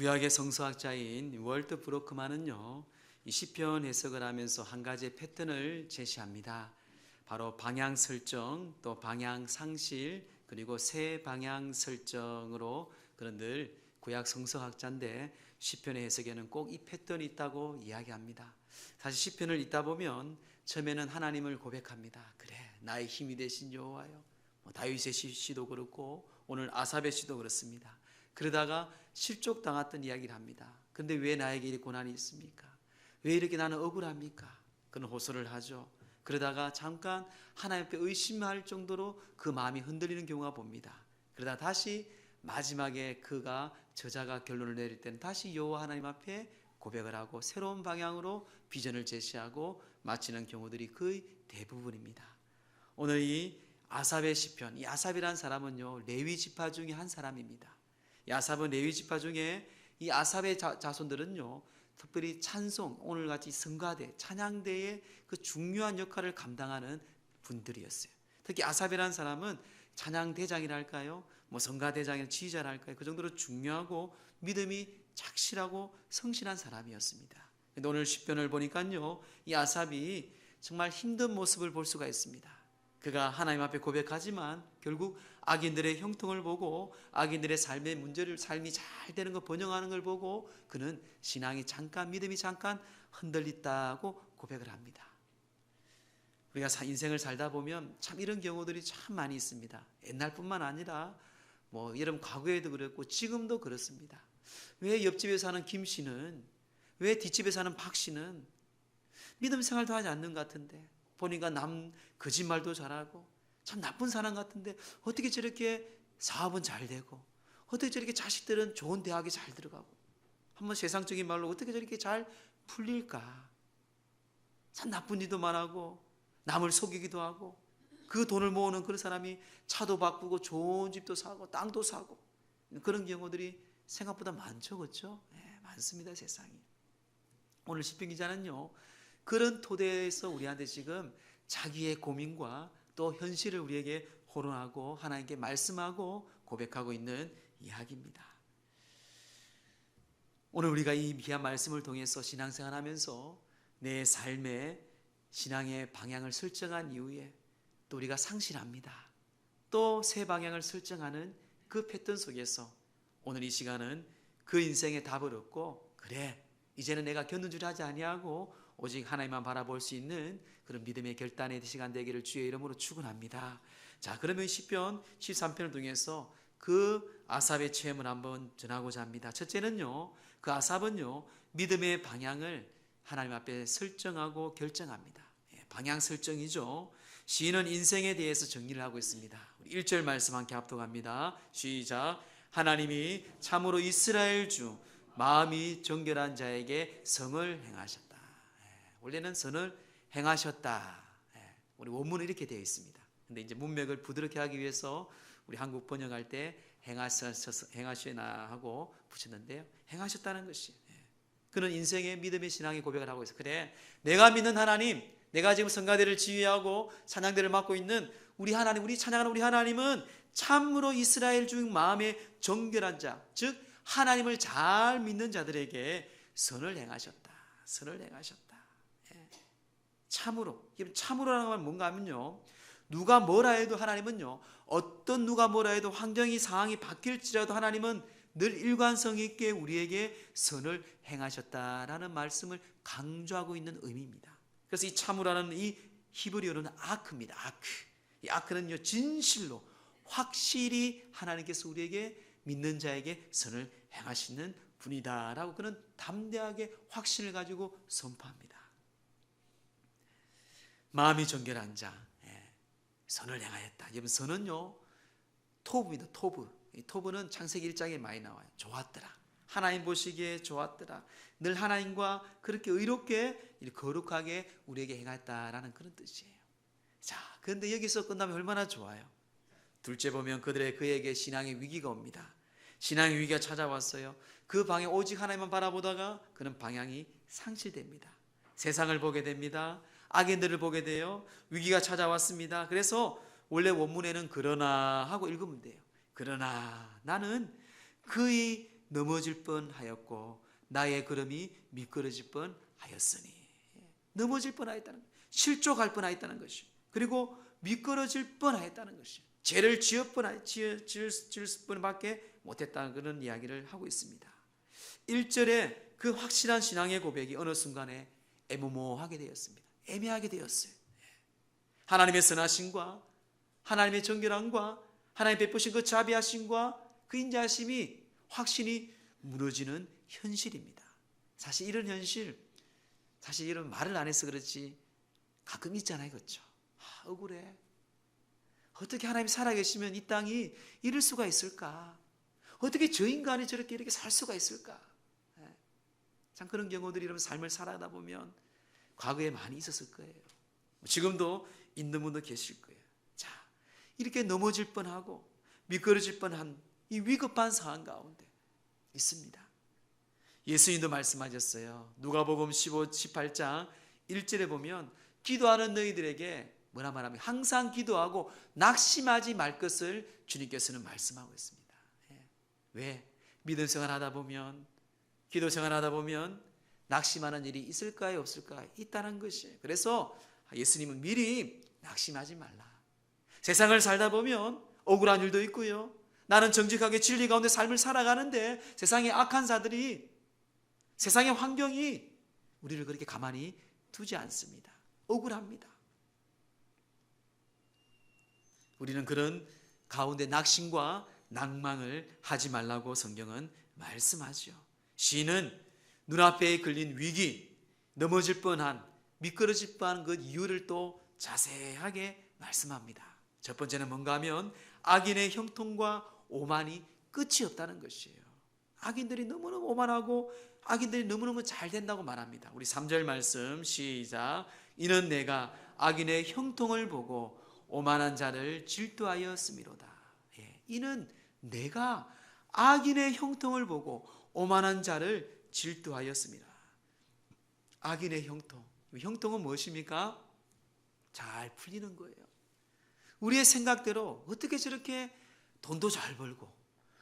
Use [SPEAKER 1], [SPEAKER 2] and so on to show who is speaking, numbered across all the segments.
[SPEAKER 1] 구약의 성서학자인 월트 브로크만은요, 이 시편 해석을 하면서 한 가지의 패턴을 제시합니다. 바로 방향 설정, 또 방향 상실, 그리고 새 방향 설정으로 그런 늘 구약 성서학자인데 시편의 해석에는 꼭 이 패턴이 있다고 이야기합니다. 사실 시편을 읽다 보면 처음에는 하나님을 고백합니다. 그래, 나의 힘이 되신 여호와여. 다윗의 시도 그렇고 오늘 아삽의 시도 그렇습니다. 그러다가 실족당했던 이야기를 합니다. 그런데 왜 나에게 이 고난이 있습니까? 왜 이렇게 나는 억울합니까? 그는 호소를 하죠. 그러다가 잠깐 하나님 앞에 의심할 정도로 그 마음이 흔들리는 경우가 봅니다. 그러다 다시 마지막에 그가 저자가 결론을 내릴 때는 다시 여호와 하나님 앞에 고백을 하고 새로운 방향으로 비전을 제시하고 마치는 경우들이 거의 대부분입니다. 오늘 이 아삽의 시편, 이 아삽이라는 사람은요, 레위 지파 중에 한 사람입니다. 이 아삽은 레위 지파 중에 이 아삽의 자손들은요, 특별히 찬송, 오늘같이 성가대, 찬양대의 그 중요한 역할을 감당하는 분들이었어요. 특히 아삽이라는 사람은 찬양대장이랄까요, 성가대장의 지휘자랄까요, 그 정도로 중요하고 믿음이 착실하고 성실한 사람이었습니다. 근데 오늘 시편을 보니까요, 이 아삽이 정말 힘든 모습을 볼 수가 있습니다. 그가 하나님 앞에 고백하지만 결국 악인들의 형통을 보고 악인들의 삶의 문제를 삶이 잘 되는 거 번영하는 걸 보고 그는 신앙이 잠깐 믿음이 잠깐 흔들렸다고 고백을 합니다. 우리가 인생을 살다 보면 참 이런 경우들이 참 많이 있습니다. 옛날뿐만 아니라 여러분 과거에도 그랬고 지금도 그렇습니다. 왜 옆집에 사는 김 씨는, 왜 뒷집에 사는 박 씨는 믿음 생활도 하지 않는 것 같은데, 보니까 남 거짓말도 잘하고 참 나쁜 사람 같은데 어떻게 저렇게 사업은 잘 되고 어떻게 저렇게 자식들은 좋은 대학에 잘 들어가고, 한번 세상적인 말로 어떻게 저렇게 잘 풀릴까? 참 나쁜 일도 많고 남을 속이기도 하고 그 돈을 모으는 그런 사람이 차도 바꾸고 좋은 집도 사고 땅도 사고 그런 경우들이 생각보다 많죠, 그렇죠? 네, 많습니다, 세상에. 오늘 시편 기자는요, 그런 토대에서 우리한테 지금 자기의 고민과 또 현실을 우리에게 호론하고 하나님께 말씀하고 고백하고 있는 이야기입니다. 오늘 우리가 이 귀한 말씀을 통해서 신앙생활하면서 내 삶의 신앙의 방향을 설정한 이후에 또 우리가 상실합니다. 또 새 방향을 설정하는 그 패턴 속에서 오늘 이 시간은 그 인생의 답을 얻고, 그래 이제는 내가 견눈질 하지 아니하고 오직 하나님만 바라볼 수 있는 그런 믿음의 결단의 시간 되기를 주의 이름으로 축원합니다. 자, 그러면 시편 13편을 통해서 그 아삽의 체험을 한번 전하고자 합니다. 첫째는요, 그 아삽은요, 믿음의 방향을 하나님 앞에 설정하고 결정합니다. 방향 설정이죠. 시인은 인생에 대해서 정리를 하고 있습니다. 1절 말씀 함께 합독합니다. 시작. 하나님이 참으로 이스라엘 중 마음이 정결한 자에게 성을 행하셨다. 원래는 선을 행하셨다. 우리 원문은 이렇게 되어 있습니다. 근데 이제 문맥을 부드럽게 하기 위해서 우리 한국 번역할 때 행하시나 하고 붙였는데요. 행하셨다는 것이. 그는 인생의 믿음의 신앙의 고백을 하고 있어요. 그래, 내가 믿는 하나님, 내가 지금 성가대를 지휘하고 찬양대를 맡고 있는 우리 하나님, 우리 찬양하는 우리 하나님은 참으로 이스라엘 중 마음에 정결한 자, 즉 하나님을 잘 믿는 자들에게 선을 행하셨다. 선을 행하셨다. 참으로. 참으로라는 말 뭔가 하면요, 누가 뭐라 해도 하나님은요, 어떤 누가 뭐라 해도 환경이 상황이 바뀔지라도 하나님은 늘 일관성 있게 우리에게 선을 행하셨다라는 말씀을 강조하고 있는 의미입니다. 그래서 이 참으로라는 이 히브리어는 아크입니다. 아크. 이 아크는요, 진실로 확실히 하나님께서 우리에게 믿는 자에게 선을 행하시는 분이다라고 그는 담대하게 확신을 가지고 선포합니다. 마음이 정결한 자, 선을 행하였다. 여러분, 선은요, 토부입니다. 토부. 이 토부는 창세기 1장에 많이 나와요. 좋았더라. 하나님 보시기에 좋았더라. 늘 하나님과 그렇게 의롭게 거룩하게 우리에게 행했다라는 그런 뜻이에요. 자, 그런데 여기서 끝나면 얼마나 좋아요. 둘째 보면 그에게 신앙의 위기가 옵니다. 신앙의 위기가 찾아왔어요. 그 방에 오직 하나님만 바라보다가 그는 방향이 상실됩니다. 세상을 보게 됩니다. 악인들을 보게 돼요. 위기가 찾아왔습니다. 그래서 원래 원문에는 그러나 하고 읽으면 돼요. 그러나 나는 그의 넘어질 뻔하였고 나의 걸음이 미끄러질 뻔하였으니. 넘어질 뻔하였다는 거예요. 실족할 뻔하였다는 것이. 그리고 미끄러질 뻔하였다는 것이. 죄를 지을 뻔밖에 못했다는 그런 이야기를 하고 있습니다. 1절에 그 확실한 신앙의 고백이 어느 순간에 애매모호하게 되었습니다. 애매하게 되었어요. 하나님의 선하심과 하나님의 정결함과 하나님 베푸신 그 자비하심과 그 인자하심이 확신이 무너지는 현실입니다. 사실 이런 현실, 사실 이런 말을 안 해서 그렇지 가끔 있잖아요. 그렇죠? 억울해. 어떻게 하나님이 살아계시면 이 땅이 이럴 수가 있을까? 어떻게 저 인간이 저렇게 이렇게 살 수가 있을까? 참 그런 경우들이 여러분 삶을 살아가다 보면 과거에 많이 있었을 거예요. 지금도 있는 분도 계실 거예요. 자, 이렇게 넘어질 뻔하고 미끄러질 뻔한 이 위급한 상황 가운데 있습니다. 예수님도 말씀하셨어요. 누가복음 18장 1절에 보면 기도하는 너희들에게 뭐라 말하면 항상 기도하고 낙심하지 말 것을 주님께서는 말씀하고 있습니다. 왜? 믿음 생활하다 보면, 기도 생활하다 보면 낙심하는 일이 있을까요? 없을까요? 있다는 것이에요. 그래서 예수님은 미리 낙심하지 말라. 세상을 살다 보면 억울한 일도 있고요. 나는 정직하게 진리 가운데 삶을 살아가는데 세상의 악한 자들이, 세상의 환경이 우리를 그렇게 가만히 두지 않습니다. 억울합니다. 우리는 그런 가운데 낙심과 낭망을 하지 말라고 성경은 말씀하죠. 시인은 눈앞에 걸린 위기, 넘어질 뻔한, 미끄러질 뻔한 그 이유를 또 자세하게 말씀합니다. 첫 번째는 뭔가 하면 악인의 형통과 오만이 끝이 없다는 것이에요. 악인들이 너무너무 오만하고 악인들이 너무너무 잘 된다고 말합니다. 우리 3절 말씀 시작. 이는 내가 악인의 형통을 보고 오만한 자를 질투하였음이로다. 이는 내가 악인의 형통을 보고 오만한 자를 질투하였습니다. 악인의 형통. 형통은 무엇입니까? 잘 풀리는 거예요. 우리의 생각대로 어떻게 저렇게 돈도 잘 벌고,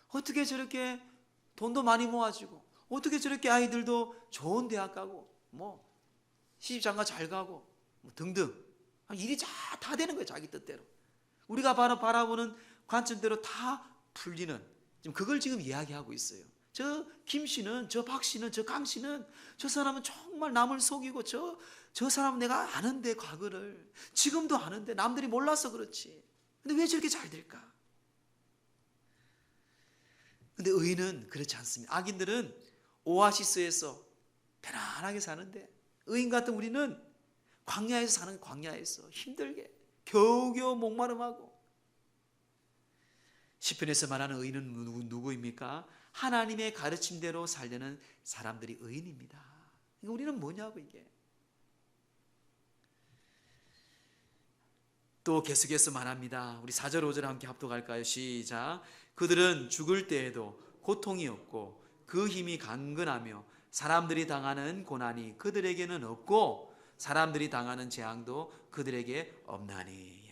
[SPEAKER 1] 어떻게 저렇게 돈도 많이 모아지고, 어떻게 저렇게 아이들도 좋은 대학 가고, 시집장가 잘 가고, 등등. 일이 다 되는 거예요. 자기 뜻대로. 우리가 바라보는 관점대로 다 풀리는, 지금 그걸 지금 이야기하고 있어요. 저 김 씨는, 저 박 씨는, 저 강 씨는, 저 사람은 정말 남을 속이고, 저 사람은 내가 아는데 과거를, 지금도 아는데 남들이 몰라서 그렇지. 근데 왜 저렇게 잘 될까? 근데 의인은 그렇지 않습니다. 악인들은 오아시스에서 편안하게 사는데, 의인 같은 우리는 광야에서 사는, 광야에서 힘들게 겨우겨우 목마름하고. 시편에서 말하는 의인은 누구입니까? 하나님의 가르침대로 살려는 사람들이 의인입니다. 우리는 뭐냐고 이게. 또 계속해서 말합니다. 우리 4절 5절 함께 합독할까요? 시작. 그들은 죽을 때에도 고통이 없고 그 힘이 강건하며 사람들이 당하는 고난이 그들에게는 없고 사람들이 당하는 재앙도 그들에게 없나니.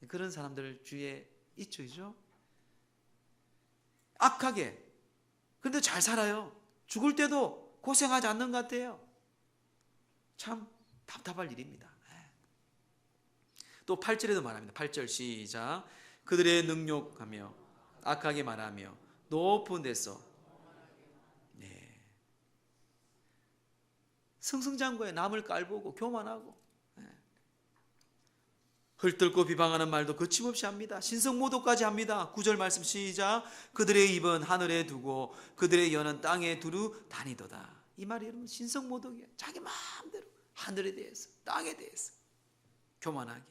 [SPEAKER 1] 그런 사람들 주위에 있죠, 그죠? 악하게, 근데 잘 살아요. 죽을 때도 고생하지 않는 것 같아요. 참 답답할 일입니다. 또 8절에도 말합니다. 8절 시작. 그들의 능욕하며 악하게 말하며 높은 데서 승승장구해. 남을 깔보고 교만하고 헐뜯고 비방하는 말도 거침없이 합니다. 신성모독까지 합니다. 9절 말씀 시작. 그들의 입은 하늘에 두고 그들의 혀는 땅에 두루 다니도다. 이 말이 여러분 신성모독이에요. 자기 마음대로 하늘에 대해서 땅에 대해서 교만하게,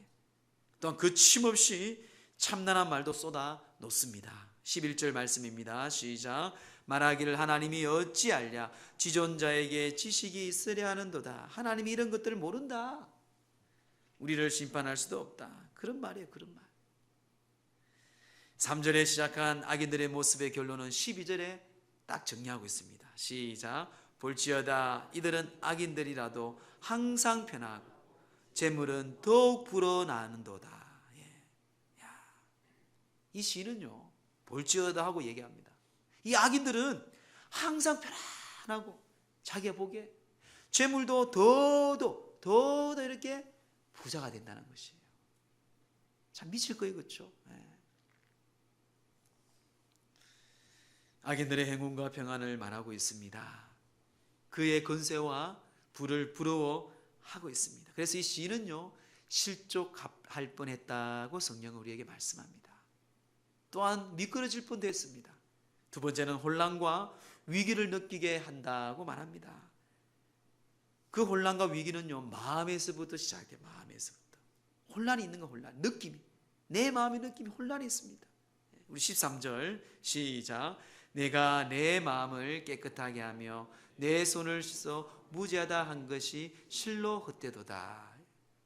[SPEAKER 1] 또한 거침없이 참난한 말도 쏟아 놓습니다. 11절 말씀입니다. 시작. 말하기를 하나님이 어찌 알랴 지존자에게 지식이 있으려 하는도다. 하나님이 이런 것들을 모른다. 우리를 심판할 수도 없다. 그런 말이에요. 그런 말. 3절에 시작한 악인들의 모습의 결론은 12절에 딱 정리하고 있습니다. 시작. 볼지어다 이들은 악인들이라도 항상 편하고 재물은 더욱 불어나는도다. 이 시는요 볼지어다 하고 얘기합니다. 이 악인들은 항상 편안하고 자기가 보기에 재물도 더더 이렇게 부자가 된다는 것이에요. 참 미칠 거예요, 그렇죠? 악인들의 행운과 평안을 말하고 있습니다. 그의 권세와 부를 부러워하고 있습니다. 그래서 이 시인은요, 실족할 뻔했다고 성령은 우리에게 말씀합니다. 또한 미끄러질 뻔도 했습니다. 두 번째는 혼란과 위기를 느끼게 한다고 말합니다. 그 혼란과 위기는요, 마음에서부터 시작돼요. 마음에서부터 혼란이 있는 거, 혼란, 느낌이, 내 마음의 느낌이 혼란이 있습니다. 우리 13절 시작. 내가 내 마음을 깨끗하게 하며 내 손을 씻어 무죄하다 한 것이 실로 헛되도다.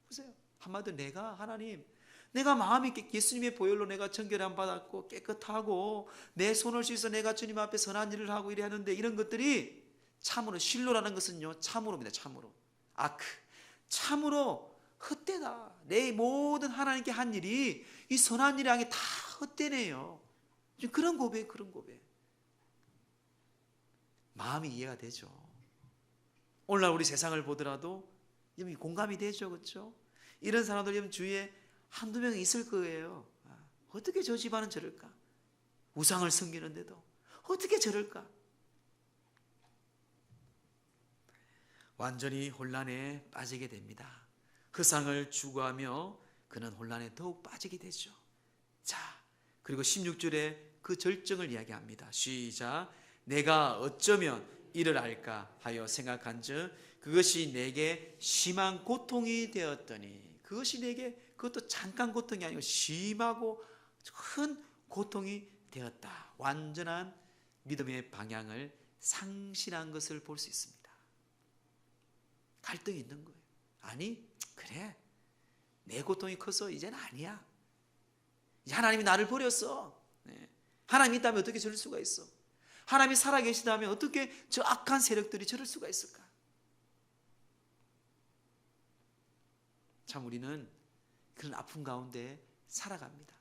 [SPEAKER 1] 보세요. 한마디로 내가 하나님, 내가 마음이 예수님의 보혈로 내가 정결함 받았고 깨끗하고 내 손을 씻어 내가 주님 앞에 선한 일을 하고 이래 하는데, 이런 것들이 참으로, 실로라는 것은요, 참으로입니다. 참으로. 참으로 헛되다. 내 모든 하나님께 한 일이, 이 선한 일을 하는 게 다 헛되네요. 그런 고백, 그런 고백. 마음이 이해가 되죠. 오늘날 우리 세상을 보더라도 공감이 되죠, 그렇죠? 이런 사람들 주위에 한두 명 있을 거예요. 어떻게 저 집안은 저럴까? 우상을 섬기는데도 어떻게 저럴까? 완전히 혼란에 빠지게 됩니다. 흑상을 추구하며 그는 혼란에 더욱 빠지게 되죠. 자, 그리고 16절에 그 절정을 이야기합니다. 시작. 내가 어쩌면 이를 알까 하여 생각한즉 그것이 내게 심한 고통이 되었더니, 그것이 내게, 그것도 잠깐 고통이 아니고 심하고 큰 고통이 되었다. 완전한 믿음의 방향을 상실한 것을 볼 수 있습니다. 갈등이 있는 거예요. 아니, 그래, 내 고통이 커서 이제는 아니야. 이제 하나님이 나를 버렸어. 하나님이 있다면 어떻게 저럴 수가 있어? 하나님이 살아계시다면 어떻게 저 악한 세력들이 저럴 수가 있을까? 참 우리는 그런 아픔 가운데 살아갑니다.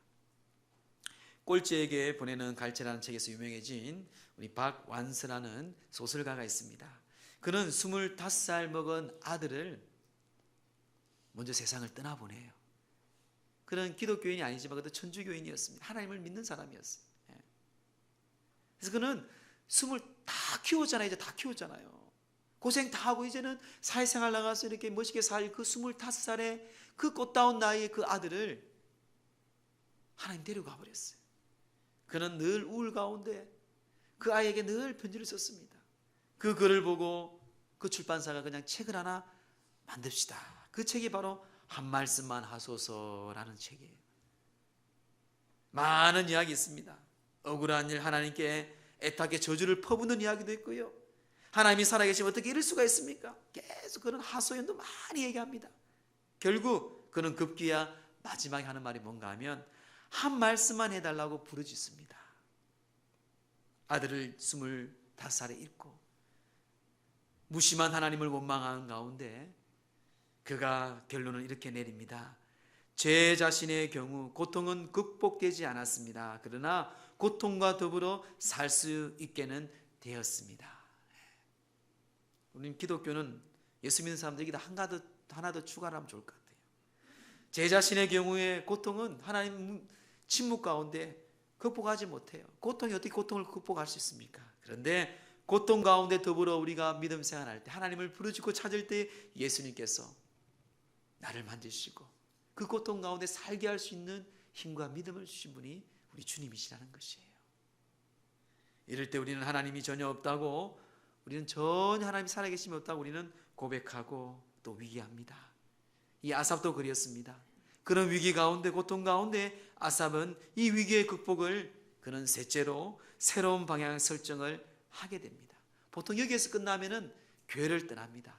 [SPEAKER 1] 꼴찌에게 보내는 갈채라는 책에서 유명해진 우리 박완서라는 소설가가 있습니다. 그는 25살 먹은 아들을 먼저 세상을 떠나보내요. 그는 기독교인이 아니지만 그래도 천주교인이었습니다. 하나님을 믿는 사람이었어요. 그래서 그는 20다 키웠잖아요. 이제 다 키웠잖아요. 고생 다 하고 이제는 사회생활 나가서 이렇게 멋있게 살 그 25살의 그 꽃다운 나이의 그 아들을 하나님 데려가 버렸어요. 그는 늘 우울 가운데 그 아이에게 늘 편지를 썼습니다. 그 글을 보고 그 출판사가 그냥 책을 하나 만듭시다. 그 책이 바로 한 말씀만 하소서라는 책이에요. 많은 이야기 있습니다. 억울한 일, 하나님께 애타게 저주를 퍼붓는 이야기도 있고요. 하나님이 살아계시면 어떻게 이럴 수가 있습니까? 계속 그런 하소연도 많이 얘기합니다. 결국 그는 급기야 마지막에 하는 말이 뭔가 하면 한 말씀만 해달라고 부르짖습니다. 아들을 25살에 잃고 무심한 하나님을 원망하는 가운데 그가 결론을 이렇게 내립니다. 제 자신의 경우 고통은 극복되지 않았습니다. 그러나 고통과 더불어 살 수 있게는 되었습니다. 우리 기독교는 예수 믿는 사람들에게 하나 더 추가를 하면 좋을 것 같아요. 제 자신의 경우에 고통은 하나님 침묵 가운데 극복하지 못해요. 고통이 어떻게 고통을 극복할 수 있습니까? 그런데 고통 가운데 더불어 우리가 믿음 생활할 때, 하나님을 부르짖고 찾을 때 예수님께서 나를 만지시고 그 고통 가운데 살게 할 수 있는 힘과 믿음을 주신 분이 우리 주님이시라는 것이에요. 이럴 때 우리는 하나님이 전혀 없다고, 우리는 전혀 하나님이 살아계심이 없다고 우리는 고백하고 또 위기합니다. 이 아삽도 그리었습니다. 그런 위기 가운데, 고통 가운데 아삽은 이 위기의 극복을 그는 셋째로 새로운 방향 설정을 하게 됩니다. 보통 여기에서 끝나면은 교회를 떠납니다.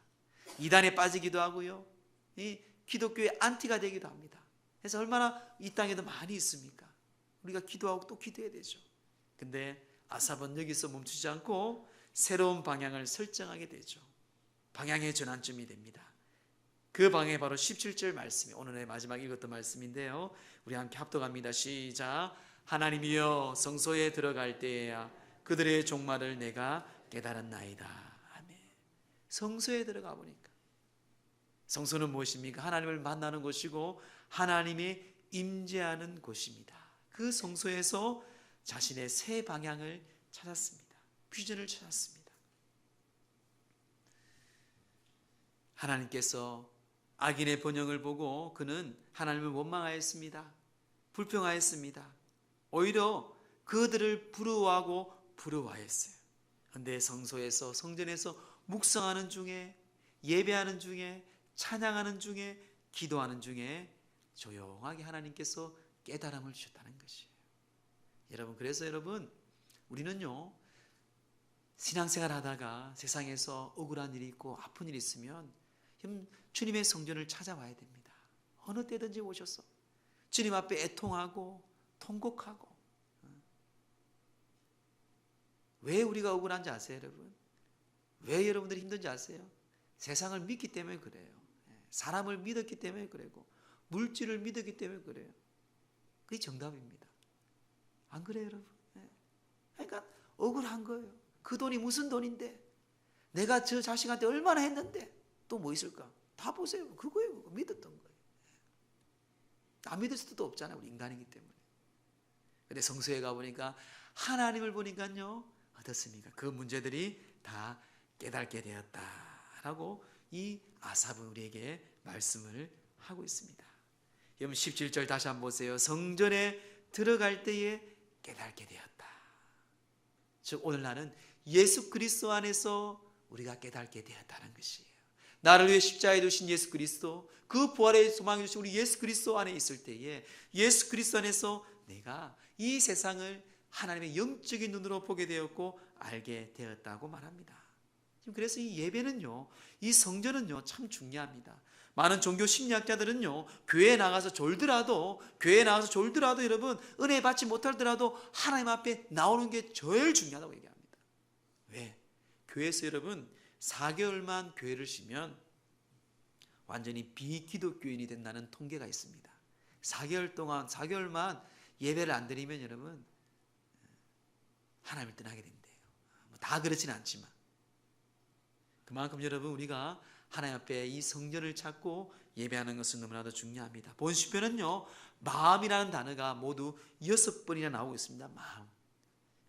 [SPEAKER 1] 이단에 빠지기도 하고요, 이 기독교의 안티가 되기도 합니다. 그래서 얼마나 이 땅에도 많이 있습니까? 우리가 기도하고 또 기도해야 되죠. 근데 아삽은 여기서 멈추지 않고 새로운 방향을 설정하게 되죠. 방향의 전환점이 됩니다. 그 방향이 바로 17절 말씀이 오늘의 마지막 읽었던 말씀인데요. 우리 함께 합독합니다. 시작. 하나님이여 성소에 들어갈 때에야 그들의 종말을 내가 깨달았나이다. 아멘. 성소에 들어가 보니까, 성소는 무엇입니까? 하나님을 만나는 곳이고 하나님의 임재하는 곳입니다. 그 성소에서 자신의 새 방향을 찾았습니다. 비전을 찾았습니다. 하나님께서 악인의 번영을 보고 그는 하나님을 원망하였습니다. 불평하였습니다. 오히려 그들을 부러워하고 부러워하였어요. 그런데 성소에서, 성전에서 묵상하는 중에, 예배하는 중에, 찬양하는 중에, 기도하는 중에 조용하게 하나님께서 깨달음을 주셨다는 것이에요. 여러분, 그래서 여러분, 우리는요, 신앙생활 하다가 세상에서 억울한 일이 있고 아픈 일이 있으면 주님의 성전을 찾아와야 됩니다. 어느 때든지 오셔서 주님 앞에 애통하고 통곡하고. 왜 우리가 억울한지 아세요, 여러분? 왜 여러분들이 힘든지 아세요? 세상을 믿기 때문에 그래요. 사람을 믿었기 때문에 그래고 물질을 믿었기 때문에 그래요. 그게 정답입니다. 안 그래요, 여러분? 그러니까 억울한 거예요. 그 돈이 무슨 돈인데, 내가 저 자식한테 얼마나 했는데 또 뭐 있을까? 다 보세요. 그거예요. 믿었던 거예요. 안 믿을 수도 없잖아요. 우리 인간이기 때문에. 근데 성소에 가보니까 하나님을 보니까요, 어떻습니까? 그 문제들이 다 깨닫게 되었다라고 이 아삽은 우리에게 말씀을 하고 있습니다. 여러분 17절 다시 한번 보세요. 성전에 들어갈 때에 깨닫게 되었다. 즉 오늘 나는 예수 그리스도 안에서 우리가 깨닫게 되었다는 것이에요. 나를 위해 십자가에 두신 예수 그리스도, 그 부활의 소망이 주신 우리 예수 그리스도 안에 있을 때에 예수 그리스도 안에서 내가 이 세상을 하나님의 영적인 눈으로 보게 되었고 알게 되었다고 말합니다. 지금 그래서 이 예배는요, 이 성전은요 참 중요합니다. 많은 종교 심리학자들은요, 교회에 나가서 졸더라도 여러분 은혜 받지 못하더라도 하나님 앞에 나오는 게 제일 중요하다고 얘기합니다. 왜? 교회에서 여러분 4개월만 교회를 쉬면 완전히 비기독교인이 된다는 통계가 있습니다. 4개월만 예배를 안 드리면 여러분 하나님을 떠나게 된대요. 다 그렇지는 않지만 그만큼 여러분 우리가 하나님 앞에 이 성전을 찾고 예배하는 것은 너무나도 중요합니다. 본 시편은요, 마음이라는 단어가 모두 6번이나 나오고 있습니다. 마음.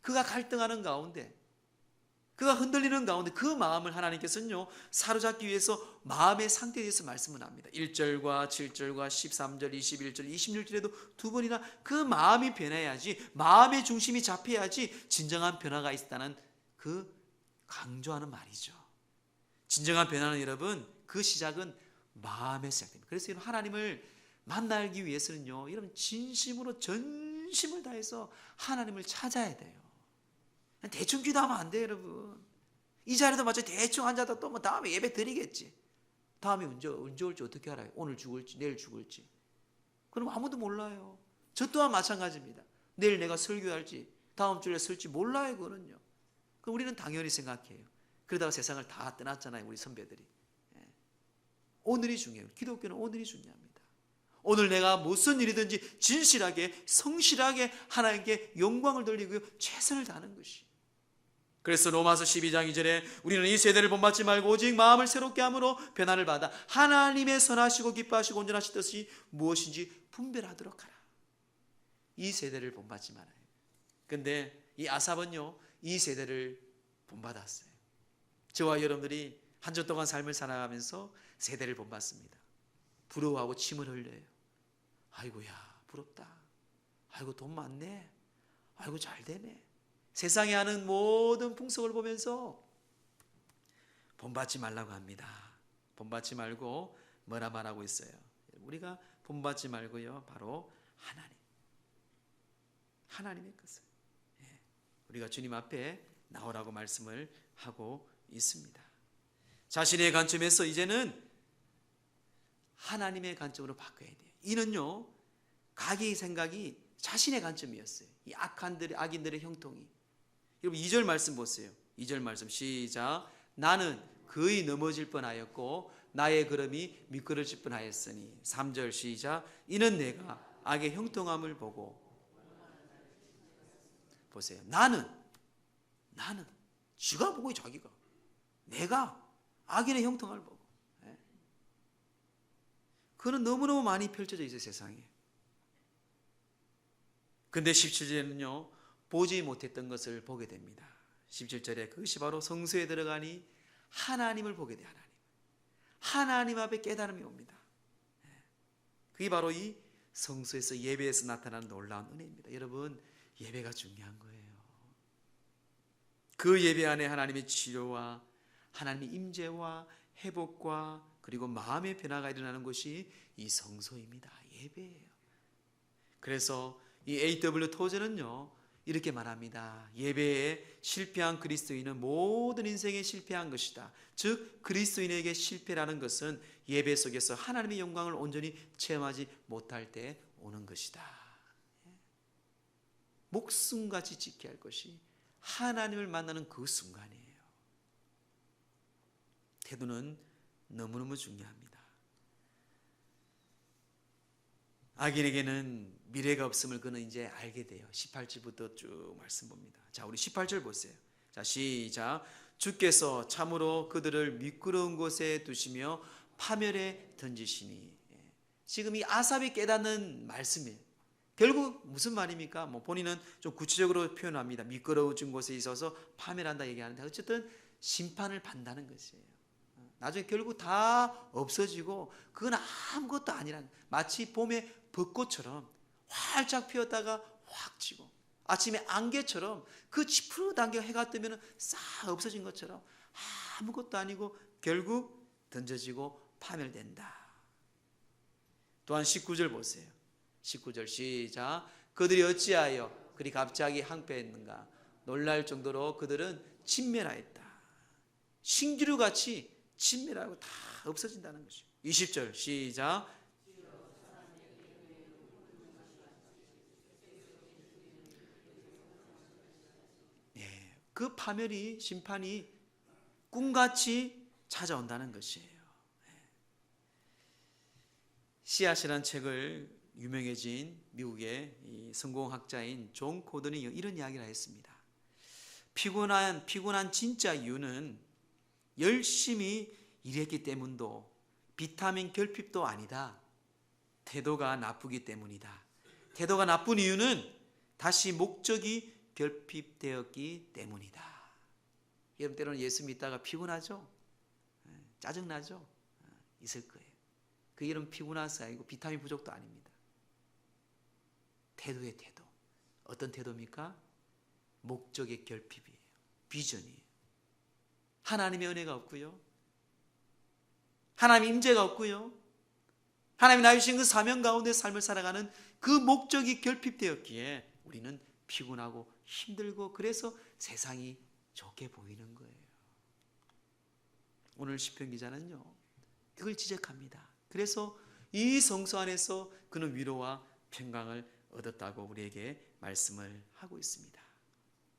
[SPEAKER 1] 그가 갈등하는 가운데, 그가 흔들리는 가운데 그 마음을 하나님께서는요 사로잡기 위해서 마음의 상태에 대해서 말씀을 합니다. 1절과 7절과 13절, 21절, 26절에도 2번이나 그 마음이 변해야지, 마음의 중심이 잡혀야지 진정한 변화가 있다는 그 강조하는 말이죠. 진정한 변화는 여러분 그 시작은 마음에서 시작됩니다. 그래서 여러분 하나님을 만나기 위해서는요, 여러분 진심으로 전심을 다해서 하나님을 찾아야 돼요. 대충 기도하면 안 돼요, 여러분. 이 자리도 마치 대충 앉아다 또 뭐 다음에 예배 드리겠지. 다음에 언제 올지 어떻게 알아요? 오늘 죽을지 내일 죽을지. 그럼 아무도 몰라요. 저 또한 마찬가지입니다. 내일 내가 설교할지 다음 주에 설지 몰라요, 그거는요. 그럼 우리는 당연히 생각해요. 그러다가 세상을 다 떠났잖아요, 우리 선배들이. 오늘이 중요해요. 기독교는 오늘이 중요합니다. 오늘 내가 무슨 일이든지 진실하게 성실하게 하나님께 영광을 돌리고 최선을 다하는 것이. 그래서 로마서 12장 2절에 우리는 이 세대를 본받지 말고 오직 마음을 새롭게 함으로 변화를 받아 하나님의 선하시고 기뻐하시고 온전하신 뜻이 무엇인지 분별하도록 하라. 이 세대를 본받지 말아요. 근데 이 아삽은요 이 세대를 본받았어요. 저와 여러분들이 한 주 동안 삶을 살아가면서 세대를 본받습니다. 부러워하고 침을 흘려요. 아이고야 부럽다. 아이고 돈 많네. 아이고 잘 되네. 세상에 하는 모든 풍속을 보면서 본받지 말라고 합니다. 본받지 말고 뭐라 말하고 있어요? 우리가 본받지 말고요 바로 하나님의 것을 우리가 주님 앞에 나오라고 말씀을 하고 있습니다. 자신의 관점에서 이제는 하나님의 관점으로 바꿔야 돼요. 이는요 자기 생각이 자신의 관점이었어요. 이 악인들의 형통이. 여러분 2절 말씀 보세요. 2절 말씀 시작. 나는 거의 넘어질 뻔하였고 나의 걸음이 미끄러질 뻔하였으니. 3절 시작. 이는 내가 악의 형통함을 보고. 보세요. 나는 나는 지가 보고 자기가 내가 악인의 형통을 보고. 그거는 너무너무 많이 펼쳐져 있어요, 세상에. 근데 17절에는요, 보지 못했던 것을 보게 됩니다. 17절에 그것이 바로 성소에 들어가니 하나님을 보게 돼. 하나님 앞에 깨달음이 옵니다. 그게 바로 이 성소에서 예배에서 나타나는 놀라운 은혜입니다. 여러분, 예배가 중요한 거예요. 그 예배 안에 하나님의 치료와 하나님의 임재와 회복과 그리고 마음의 변화가 일어나는 것이 이 성소입니다. 예배예요. 그래서 이 A.W. 토저는요, 이렇게 말합니다. 예배에 실패한 그리스도인은 모든 인생에 실패한 것이다. 즉 그리스도인에게 실패라는 것은 예배 속에서 하나님의 영광을 온전히 체험하지 못할 때 오는 것이다. 목숨같이 지켜야 할 것이 하나님을 만나는 그 순간이에요. 태도는 너무너무 중요합니다. 악인에게는 미래가 없음을 그는 이제 알게 돼요. 18절부터 쭉 말씀 봅니다. 자, 우리 18절 보세요. 자, 시작. 주께서 참으로 그들을 미끄러운 곳에 두시며 파멸에 던지시니. 지금 이 아삽이 깨닫는 말씀이에요. 결국 무슨 말입니까? 본인은 좀 구체적으로 표현합니다. 미끄러워진 곳에 있어서 파멸한다 얘기하는데 어쨌든 심판을 받는다는 것이에요. 나중에 결국 다 없어지고 그건 아무것도 아니라는, 마치 봄의 벚꽃처럼 활짝 피었다가 확 지고 아침에 안개처럼 그 푸릇한 게 해가 뜨면 싹 없어진 것처럼 아무것도 아니고 결국 던져지고 파멸된다. 또한 19절 보세요. 19절 시작. 그들이 어찌하여 그리 갑자기 항폐했는가. 놀랄 정도로 그들은 진멸하였다. 신기루같이 진멸하고 다 없어진다는 것이죠. 20절 시작. 그 파멸이, 심판이 꿈같이 찾아온다는 것이에요. 씨앗이라는 책을 유명해진 미국의 성공학자인 존 코든이 이런 이야기를 했습니다. 피곤한 진짜 이유는 열심히 일했기 때문도 비타민 결핍도 아니다. 태도가 나쁘기 때문이다. 태도가 나쁜 이유는 다시 목적이 결핍되었기 때문이다. 여러분 때로는 예수 믿다가 피곤하죠? 짜증나죠? 있을 거예요. 그 이름 피곤해서 아니고 비타민 부족도 아닙니다. 태도의 태도. 어떤 태도입니까? 목적의 결핍이에요. 비전이에요. 하나님의 은혜가 없고요. 하나님의 임재가 없고요. 하나님이 나의 주신 그 사명 가운데 삶을 살아가는 그 목적이 결핍되었기에 우리는 피곤하고 힘들고 그래서 세상이 좋게 보이는 거예요. 오늘 시편 기자는요, 그걸 지적합니다. 그래서 이 성소 안에서 그는 위로와 평강을 얻었다고 우리에게 말씀을 하고 있습니다.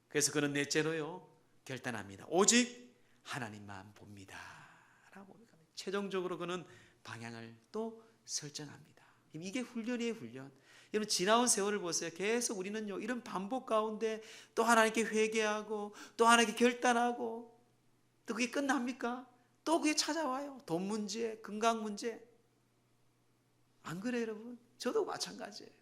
[SPEAKER 1] 그래서 그는 넷째로요, 결단합니다. 오직 하나님만 봅니다 라고 최종적으로 그는 방향을 또 설정합니다. 이게 훈련이에요, 훈련. 여러분 지나온 세월을 보세요. 계속 우리는요, 이런 반복 가운데 또 하나님께 회개하고 또 하나님께 결단하고 또 그게 끝납니까? 또 그게 찾아와요. 돈 문제, 건강 문제. 안 그래요, 여러분? 저도 마찬가지예요.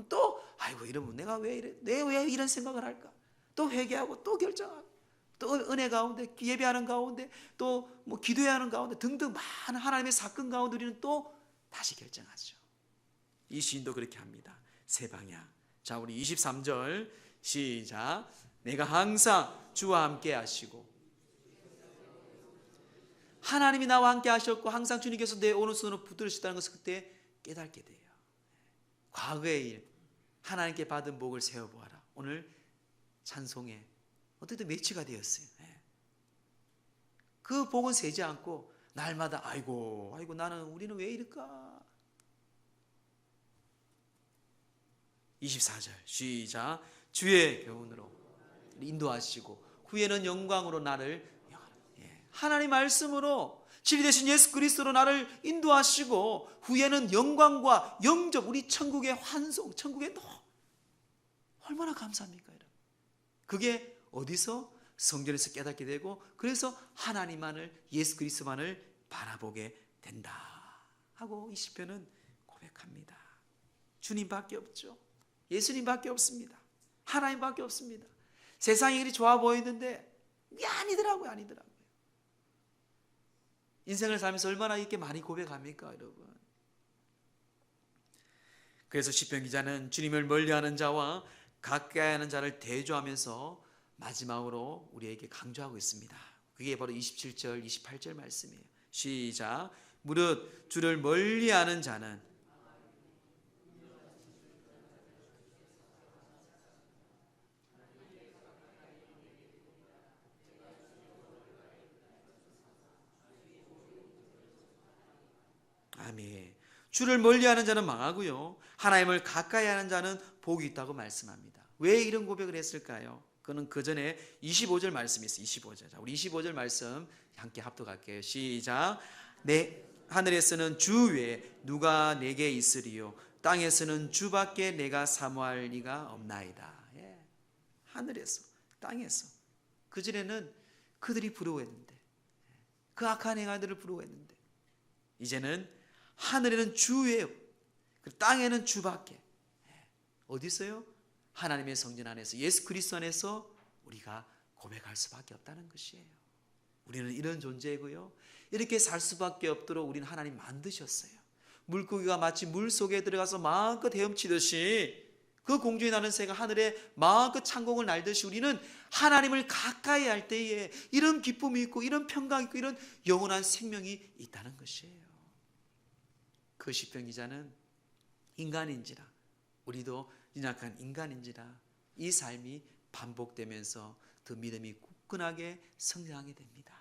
[SPEAKER 1] 또 아이고 이러면 내가 왜 이런 생각을 할까? 또 회개하고 또 결정하고 또 은혜 가운데 예배하는 가운데 또 기도해야 하는 가운데 등등 많은 하나님의 사건 가운데 우리는 또 다시 결정하죠. 이 시인도 그렇게 합니다. 세 방향. 자, 우리 23절 시작. 내가 항상 주와 함께 하시고, 하나님이 나와 함께 하셨고 항상 주님께서 내 오른손으로 붙들으셨다는 것을 그때 깨닫게 돼요. 과거의 일, 하나님께 받은 복을 세워보아라. 오늘 찬송에 어떻게 매치가 되었어요. 그 복은 세지 않고 날마다 아이고 우리는 왜 이럴까? 24절 시작. 주의 교훈으로 인도하시고 후에는 영광으로 나를, 하나님 말씀으로 진리 되신 예수 그리스도로 나를 인도하시고 후에는 영광과 영접, 우리 천국의 환송, 천국의 얼마나 감사합니까? 여러분. 그게 어디서? 성전에서 깨닫게 되고 그래서 하나님만을, 예수 그리스도만을 바라보게 된다 하고 이 시편은 고백합니다. 주님밖에 없죠. 예수님밖에 없습니다. 하나님밖에 없습니다. 세상이 그리 좋아 보이는데 이게 아니더라고요. 인생을 살면서 얼마나 이렇게 많이 고백합니까, 여러분? 그래서 시편 기자는 주님을 멀리하는 자와 가까이하는 자를 대조하면서 마지막으로 우리에게 강조하고 있습니다. 그게 바로 27절, 28절 말씀이에요. 시작. 무릇 주를 멀리하는 자는 아멘. 주를 멀리하는 자는 망하고요, 하나님을 가까이 하는 자는 복이 있다고 말씀합니다. 왜 이런 고백을 했을까요? 그는 그 전에 25절 말씀이 있어요. 25절. 자, 우리 25절 말씀 함께 합독할게요. 시작. 내 하늘에서는 주 외에 누가 내게 있으리요, 땅에서는 주밖에 내가 사모할 리가 없나이다. 예. 하늘에서, 땅에서. 그 전에는 그들이 부러워했는데, 그 악한 행위들을 부러워했는데, 이제는 하늘에는 주 외에, 땅에는 주밖에. 어디 있어요? 하나님의 성전 안에서, 예수 그리스도 안에서 우리가 고백할 수밖에 없다는 것이에요. 우리는 이런 존재이고요, 이렇게 살 수밖에 없도록 우리는 하나님 만드셨어요. 물고기가 마치 물 속에 들어가서 마음껏 헤엄치듯이, 그 공중에 나는 새가 하늘에 마음껏 창공을 날듯이 우리는 하나님을 가까이 할 때에 이런 기쁨이 있고 이런 평강이 있고 이런 영원한 생명이 있다는 것이에요. 그 시편 기자는 인간인지라, 우리도 연약한 인간인지라 이 삶이 반복되면서 그 믿음이 굳건하게 성장하게 됩니다.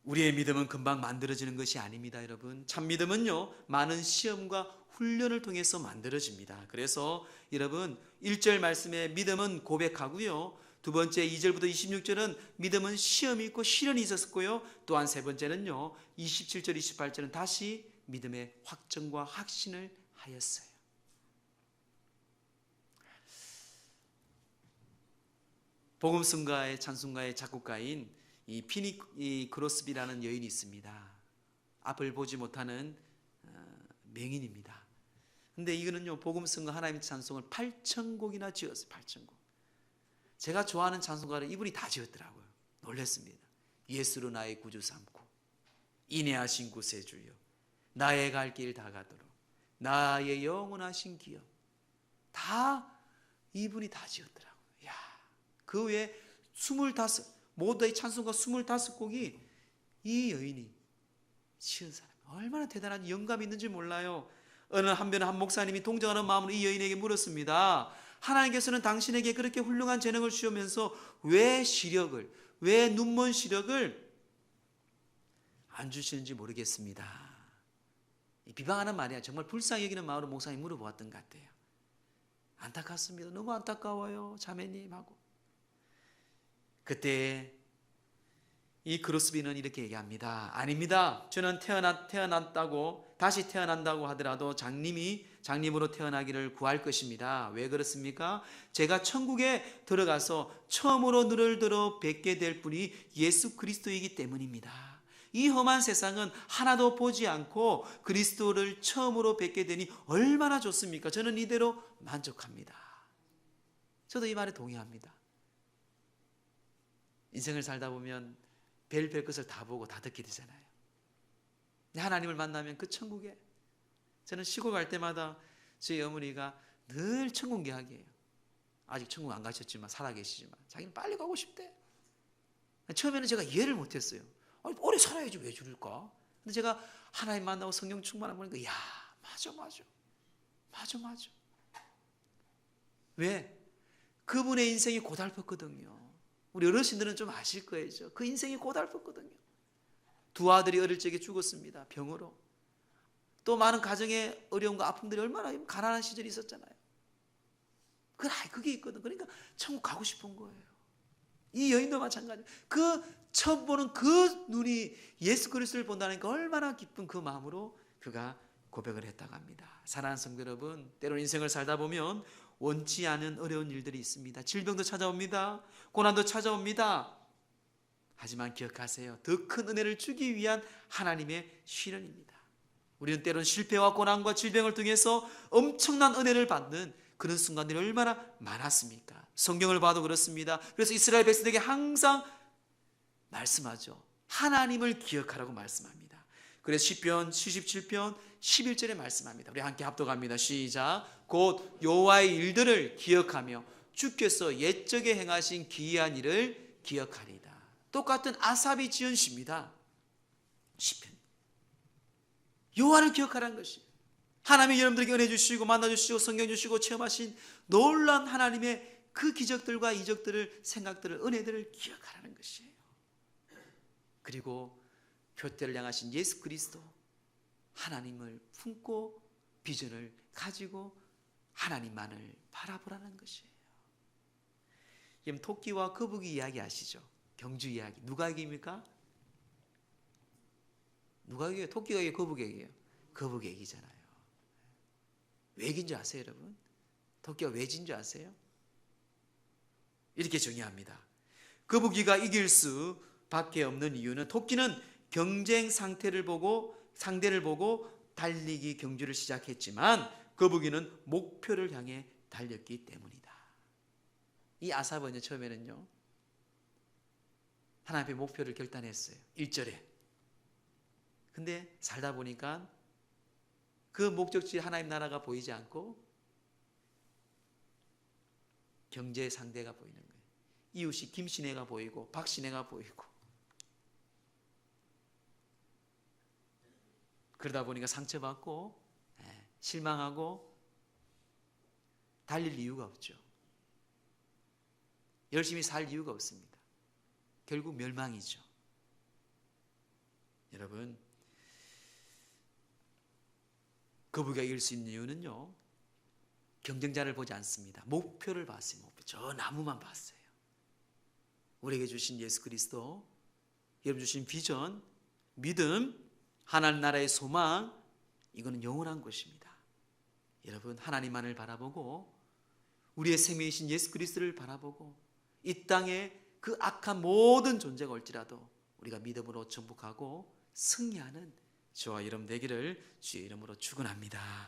[SPEAKER 1] 우리의 믿음은 금방 만들어지는 것이 아닙니다, 여러분. 참 믿음은요, 많은 시험과 훈련을 통해서 만들어집니다. 그래서 여러분, 1절 말씀에 믿음은 고백하고요, 두 번째 2절부터 26절은 믿음은 시험이 있고 시련이 있었고요, 또한 세 번째는요 27절 28절은 다시 믿음의 확정과 확신을 하였어요. 복음성가의 찬송가의 작곡가인 이 피니 크로스비라는 여인이 있습니다. 앞을 보지 못하는 맹인입니다. 근데 이거는요, 복음성가 하나님의 찬송을 8,000곡이나 지었어요. 8,000곡. 제가 좋아하는 찬송가를 이분이 다 지었더라고요. 놀랐습니다. 예수로 나의 구주 삼고, 인내하신 구세주여, 나의 갈 길 다 가도록, 나의 영원하신 기업, 다 이분이 다 지었더라고요. 야, 그 외에 25, 모두의 찬송가 25곡이 이 여인이 지은 사람, 얼마나 대단한 영감이 있는지 몰라요. 어느 한편 한 목사님이 동정하는 마음으로 이 여인에게 물었습니다. 하나님께서는 당신에게 그렇게 훌륭한 재능을 주시면서 왜 시력을, 왜 눈먼 시력을 안 주시는지 모르겠습니다. 비방하는 말이야. 정말 불쌍히 여기는 마음으로 목사님이 물어보았던 것 같아요. 안타깝습니다. 너무 안타까워요, 자매님 하고. 그때 이 크로스비는 이렇게 얘기합니다. 아닙니다. 저는 태어났다고, 다시 태어난다고 하더라도 장님으로 태어나기를 구할 것입니다. 왜 그렇습니까? 제가 천국에 들어가서 처음으로 눈을 들어 뵙게 될 분이 예수 그리스도이기 때문입니다. 이 험한 세상은 하나도 보지 않고 그리스도를 처음으로 뵙게 되니 얼마나 좋습니까? 저는 이대로 만족합니다. 저도 이 말에 동의합니다. 인생을 살다 보면 별 것을 다 보고 다 듣게 되잖아요. 하나님을 만나면 그 천국에, 저는 시골 갈 때마다 저희 어머니가 늘 천국 이야기해요. 아직 천국 안 가셨지만, 살아계시지만 자기는 빨리 가고 싶대. 처음에는 제가 이해를 못했어요. 아니, 오래 살아야지 왜 줄일까? 근데 제가 하나님 만나고 성령 충만하고 보니까, 야, 맞아. 왜? 그분의 인생이 고달팠거든요. 우리 어르신들은 좀 아실 거예요. 그 인생이 고달팠거든요. 두 아들이 어릴 적에 죽었습니다. 병으로. 또 많은 가정의 어려움과 아픔들이 얼마나 가난한 시절이 있었잖아요. 그게 있거든. 그러니까 천국 가고 싶은 거예요. 이 여인도 마찬가지예요. 그 처음 보는 그 눈이 예수 그리스도를 본다니까 얼마나 기쁜 그 마음으로 그가 고백을 했다고 합니다. 사랑하는 성도 여러분, 때로는 인생을 살다 보면 원치 않은 어려운 일들이 있습니다. 질병도 찾아옵니다. 고난도 찾아옵니다. 하지만 기억하세요. 더 큰 은혜를 주기 위한 하나님의 시련입니다. 우리는 때론 실패와 고난과 질병을 통해서 엄청난 은혜를 받는 그런 순간들이 얼마나 많았습니까? 성경을 봐도 그렇습니다. 그래서 이스라엘 백성에게 항상 말씀하죠. 하나님을 기억하라고 말씀합니다. 그래서 시편 77편 11절에 말씀합니다. 우리 함께 합독합니다. 시작. 곧 여호와의 일들을 기억하며 주께서 옛적에 행하신 기이한 일을 기억하리다. 똑같은 아삽이 지은 시입니다. 시편. 여호와를 기억하라는 것이 하나님이 여러분들에게 은혜 주시고 만나 주시고 성경 주시고 체험하신 놀라운 하나님의 그 기적들과 이적들을 생각들을 은혜들을 기억하라는 것이에요. 그리고 표대를 향하신 예수 그리스도 하나님을 품고 비전을 가지고 하나님만을 바라보라는 것이에요. 여러분 토끼와 거북이 이야기 아시죠? 경주 이야기. 누가 얘기입니까? 누가 얘기해요? 토끼가 얘기해요? 거북이 얘기해요? 거북이 얘기잖아요. 왜 얘기인 줄 아세요 여러분? 토끼가 왜 진 줄 아세요? 이렇게 정의합니다. 거북이가 이길 수밖에 없는 이유는 토끼는 경쟁 상대를 보고 달리기 경주를 시작했지만 거북이는 목표를 향해 달렸기 때문이다. 이 아삽은 처음에는요 하나님 앞에 목표를 결단했어요. 1절에. 근데 살다 보니까 그 목적지 하나님 나라가 보이지 않고 경제 상대가 보이는 거예요. 이웃이 김씨네가 보이고 박씨네가 보이고 그러다 보니까 상처받고 실망하고 달릴 이유가 없죠. 열심히 살 이유가 없습니다. 결국 멸망이죠. 여러분 거북이가 이길 수 있는 이유는요 경쟁자를 보지 않습니다. 목표를 봤어요. 저 나무만 봤어요. 우리에게 주신 예수 그리스도, 여러분 주신 비전, 믿음, 하나님 나라의 소망, 이거는 영원한 것입니다. 여러분 하나님만을 바라보고 우리의 생명이신 예수 그리스도를 바라보고 이 땅에 그 악한 모든 존재가 올지라도 우리가 믿음으로 정복하고 승리하는 저와 여러분 되기를 주의 이름으로 축원합니다.